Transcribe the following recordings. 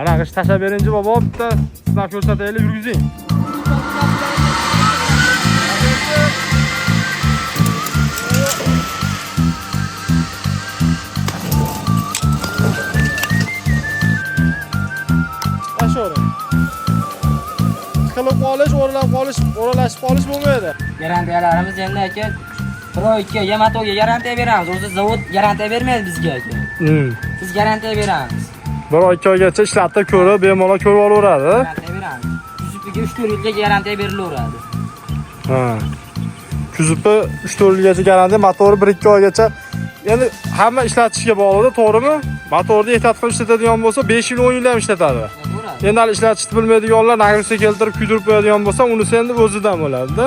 Ana g'ish tashlab berinchi bobo, bitta sinab ko'rsataylik, yurgizing. Qilib qolish, o'ralashib qolish bo'lmaydi. Garantiyalarimiz endi aka, Pro2 Yamato'ga garantiya beramiz. O'zi zavod garantiya bermaydi bizga aka. Biz garantiya beramiz. 1-2 oygacha ishlatib ko'rib, bemalol ko'rib olaveradi. Garantiya beramiz. Kuzupiga 3-4 yilga garantiya berilaveradi. Ha. Kuzupi 3-4 yilgacha garantiya, motori 1-2 oygacha. Endi hamma ishlatishga bog'liq, to'g'rimi? Motorni ehtiyot qilib ishlatadigan bo'lsa, 5 yil, 10 yil ham ishlatadi. Endi hali ishlatishni bilmaydiganlar nagirsa keltirib kuydirib qo'yadigan bo'lsa, unisi endi o'zidan bo'ladi-da.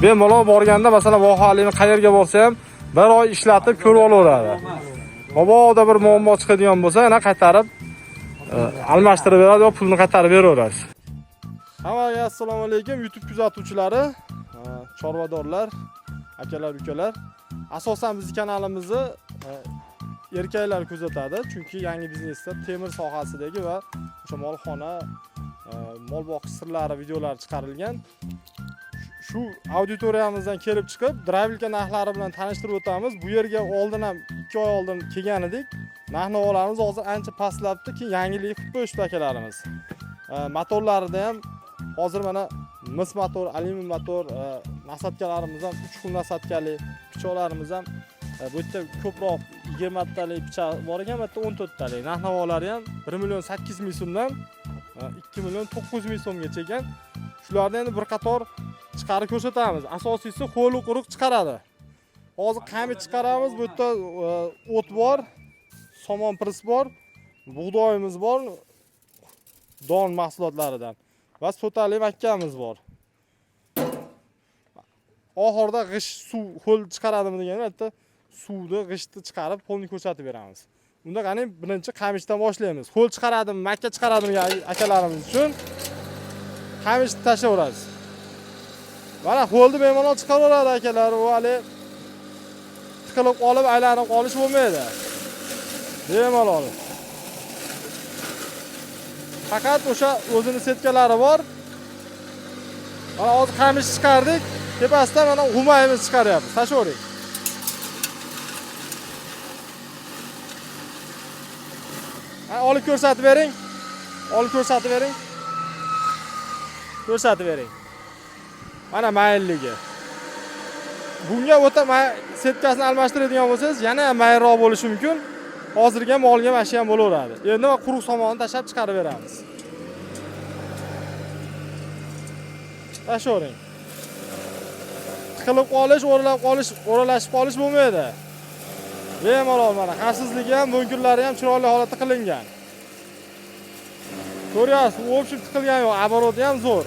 Bemalol borganda, masalan, vohalini qayerga borsa ham 1 oy ishlatib ko'rib olaveradi. Mabodo bir muammo chiqadigan bo'lsa, yana qaytarib almashtirib beradi yoki pulni qaytarib beraverasiz. Hammaga assalomu alaykum YouTube kuzatuvchilari, chorvadorlar, akalar, ukalar. Asosan bizning kanalimizni erkaklar kuzatadi, chunki yangi biznesda temir sohasidagi va o'sha molxona, mol boqish sirlari videolari chiqarilgan. Shu auditoriyamizdan kelib chiqib, Dravilka narxlari bilan tanishtirib o'tamiz. Bu yerga oldin ham 2 oy oldin kelgan edik. Narx-navolarimiz hozir ancha pastlabdi, keyin yangilik qilib qo'yishdi akalarimiz. Motorlarida ham hozir mana mis motor, alyumin motor, nasatkalarimiz ham 3 xil nasatkali, pichoqlarimiz ham bu yerda ko'proq 20 talik pichoq bor ekan, bu yerda 14 talik. Narx-navolari ham 1.8 million so'mdan 2.9 million so'mgacha ekan. Shularni endi bir qator chiqarib ko'rsatamiz. Asosiysi qo'li quruq chiqaradi. Hozir qamit chiqaramiz. Bu yerda o't bor, somon pris bor, bug'doyimiz bor, don mahsulotlaridan va sotali makkamiz bor. Oxirida g'ish suv qo'l chiqaradimi deganda, bitta suvni, g'ishni chiqarib qo'lni ko'rsatib beramiz. Unda qani birinchi qamishdan boshlaymiz. Qo'l chiqaradimi, makka chiqaradimi akalarimiz uchun qamishni tashlayverasiz. Mana qo'lni bemalol chiqaraveradi akalar, u hali tiqilib qolib, aylanib qolish bo'lmaydi. Bemalol. Faqat o'sha o'zini setkalari bor. Mana hozir qamish chiqardik, tepasidan mana g'umayimiz chiqaryapmiz. Tashlayvering. Olib ko'rsatib bering. Olib ko'rsatib bering. Ko'rsatib bering. Mana maylligi. Bunga o'ta setkasini almashtiradigan bo'lsangiz, yana ham mayroq bo'lishi mumkin. Hozirga molga mashi ham bo'laveradi. Endi quruq somonni tashab chiqarib beramiz. Tashlayvering. Tiqilib qolish, o'ralashib qolish bo'lmaydi. Bemalol mana xavfsizligi ham, bunkurlari ham chiroyli holatda qilingan. Ko'ryapsiz, u o'pishib tiqilgan yo'q, aboroti ham zo'r.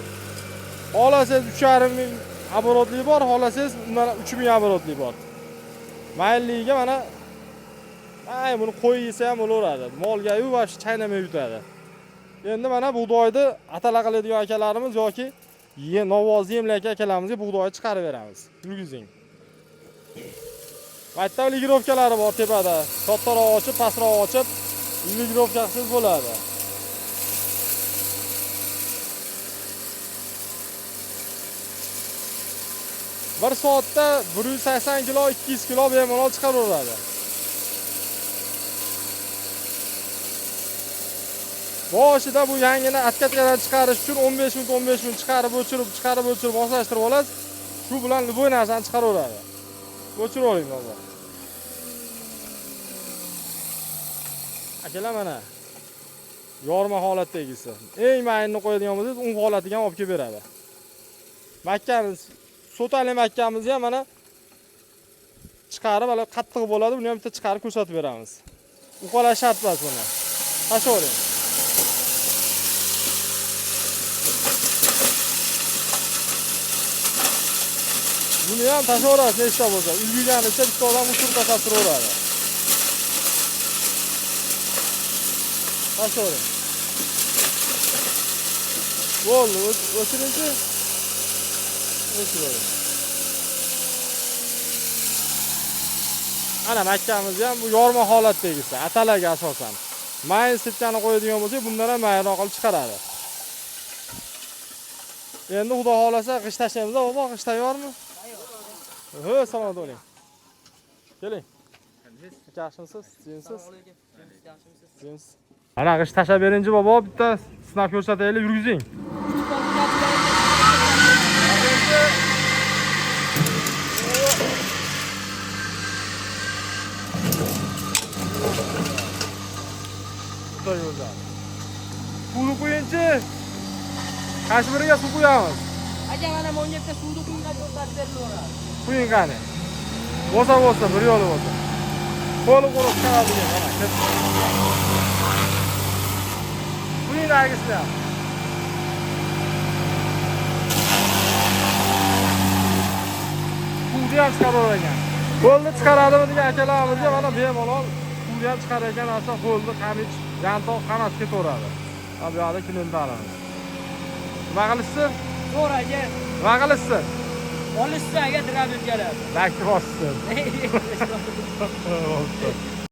Xohlasangiz 3.5 ming aborotli bor, xohlasangiz mana 3 ming aborotli bor. Mayilligiga mana buni qo'y yesa ham bo'laveradi. Molga-yu va chaynamay yutadi. Endi mana bug'doyni atala qiladigan akalarimiz yoki novoz yemlak akalarimizga bug'doy chiqarib beramiz. Yurgizing. Maytda ligirovkalari bor tepada. Kattaroq ochib, pastroq ochib, ligirovka qilsangiz bo'ladi. Bir soatda 180 kilo, 200 kilo bemalol chiqaraveradi. Boshida bu yangini atkatkadan chiqarish uchun 15 minut chiqarib o'chirib moslashtirib olasiz. Shu bilan bu narsani chiqaraveradi. O'chirib oling hozir. Akalar mana yorma holatdagisi. Eng mayinni qo'yadigan bo'lsangiz, un holatiga ham olib kelib beradi. Makkamiz, sotali makkamiz ham mana chiqarib, hali qattiq bo'ladi, buni ham bitta chiqarib ko'rsatib beramiz. Uqalash shart emas buni. Tashlayvering. Buni ham tashlayverasiz nechta bo'lsa. Ulgurganicha bitta odam usul tashlab turaveradi. Tashlayvering. Bo'ldi, o'chirinchi. O'chiravering. Ana makkamiz ham bu yorma holatdagisi, atalaga asosan. mayin sepkani qo'yadigan bo'lsak, bundan ham mayinroq qilib chiqaradi. Endi xudo xolasa g'ish tashlaymiz, babo, g'ish tayyormi? Tayyor. Assalomu alaykum. Keling. Yaxshimisiz? Sizsiz? Sizsiz? Ana g'ish tashlab berinchi, babo, bitta sinab ko'rsataylik, yurgizing. Suvni qo'yinchi. Qaysi biriga suv qo'yamiz? Aka mana bu yerda suvni quyinglar ko'rsatib berilaveradi. Quying qani. Bo'lsa, bir yo'li bo'lsa. Qo'li qo'rib chiqaradigan mana. Quying agislar. Suvni ham chiqaravergan. Qo'lni chiqaradimi degan akalarimizga mana bemalol suvni ham chiqaradigan narsa qo'lni qamich, yantoq hammasi ketaveradi. Bu yoqda kinoni olamiz. Nima qilishsin? To'g'ri aka. Nima qilishsin? Olishsa aka dirab o'tkaladi. Lakni bossin.